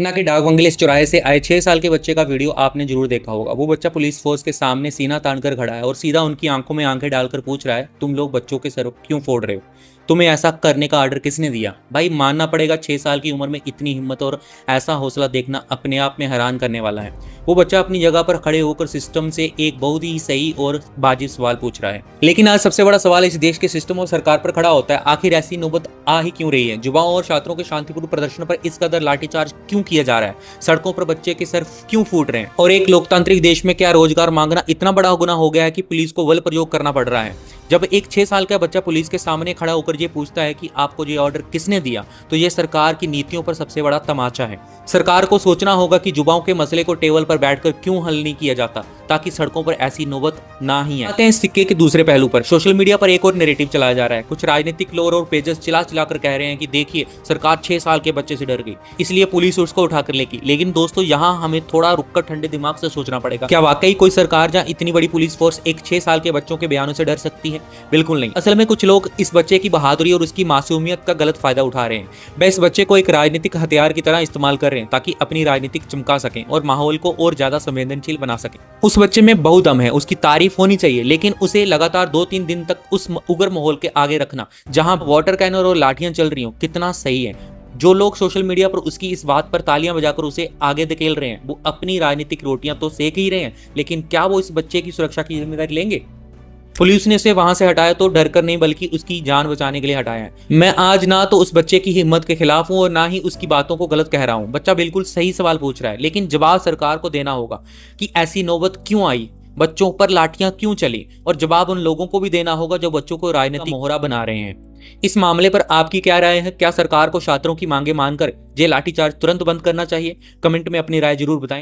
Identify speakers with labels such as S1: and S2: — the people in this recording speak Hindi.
S1: पटना के डाक बंगलेस चौराहे से आए 6 साल के बच्चे का वीडियो आपने जरूर देखा होगा। वो बच्चा पुलिस फोर्स के सामने सीना तान कर खड़ा है और सीधा उनकी आंखों में आंखें डालकर पूछ रहा है, तुम लोग बच्चों के सर क्यों फोड़ रहे हो? तुम्हें ऐसा करने का ऑर्डर किसने दिया? भाई मानना पड़ेगा, 6 साल की उम्र में इतनी हिम्मत और ऐसा हौसला देखना अपने आप में हैरान करने वाला है। वो बच्चा अपनी जगह पर खड़े होकर सिस्टम से एक बहुत ही सही और वाजिब सवाल पूछ रहा है। लेकिन आज सबसे बड़ा सवाल इस देश के सिस्टम और सरकार पर खड़ा होता है, आखिर ऐसी नौबत आ ही क्यों रही है? युवाओं और छात्रों के शांतिपूर्ण प्रदर्शन पर इस कदर लाठीचार्ज क्यों किया जा रहा है? सड़कों पर बच्चे के सर क्यों फूट रहे हैं? और एक लोकतांत्रिक देश में क्या रोजगार मांगना इतना बड़ा गुनाह हो गया है कि पुलिस को बल प्रयोग करना पड़ रहा है? जब एक 6 साल का बच्चा पुलिस के सामने खड़ा होकर ये पूछता है कि आपको ये ऑर्डर किसने दिया, तो ये सरकार की नीतियों पर सबसे बड़ा तमाचा है। सरकार को सोचना होगा कि युवाओं के मसले को टेबल पर बैठकर क्यों हल नहीं किया जाता, ताकि सड़कों पर ऐसी नौबत ना ही आए। आते हैं सिक्के के दूसरे पहलू पर। सोशल मीडिया पर एक और नैरेटिव चलाया जा रहा है। कुछ राजनीतिक लोग और पेजेस चिल्ला चिल्लाकर कह रहे हैं कि देखिए, सरकार 6 साल के बच्चे से डर गई, इसलिए पुलिस उसको उठाकर लेगी। लेकिन दोस्तों, यहाँ हमें थोड़ा रुककर ठंडे दिमाग से सोचना पड़ेगा। क्या वाकई कोई सरकार जहाँ इतनी बड़ी पुलिस फोर्स एक 6 साल के बच्चों के बयानों से डर सकती है? बिल्कुल नहीं। असल में कुछ लोग इस बच्चे की बहादुरी और उसकी मासूमियत का गलत फायदा उठा रहे हैं। वह इस बच्चे को एक राजनीतिक हथियार की तरह इस्तेमाल कर रहे हैं, ताकि अपनी राजनीतिक चमका सकें और माहौल को और ज्यादा संवेदनशील बना सकें। उस बच्चे में बहुत दम है, उसकी तारीफ होनी चाहिए, लेकिन उसे लगातार 2-3 दिन तक उस उग्र माहौल के आगे रखना जहां वाटर कैनर और लाठियां चल रही हो, कितना सही है? जो लोग सोशल मीडिया पर उसकी इस बात पर तालियां बजाकर उसे आगे धकेल रहे हैं, वो अपनी राजनीतिक रोटियां तो सेक ही रहे हैं, लेकिन क्या वो इस बच्चे की सुरक्षा की जिम्मेदारी लेंगे? पुलिस ने उसे वहां से हटाया तो डर कर नहीं, बल्कि उसकी जान बचाने के लिए हटाया है। मैं आज ना तो उस बच्चे की हिम्मत के खिलाफ हूं और ना ही उसकी बातों को गलत कह रहा हूं। बच्चा बिल्कुल सही सवाल पूछ रहा है, लेकिन जवाब सरकार को देना होगा कि ऐसी नौबत क्यों आई, बच्चों पर लाठियां क्यों चली, और जवाब उन लोगों को भी देना होगा जो बच्चों को राजनीतिक मोहरा बना रहे हैं। इस मामले पर आपकी क्या राय है? क्या सरकार को छात्रों की मांगे मानकर ये लाठीचार्ज तुरंत बंद करना चाहिए? कमेंट में अपनी राय जरूर बताएं।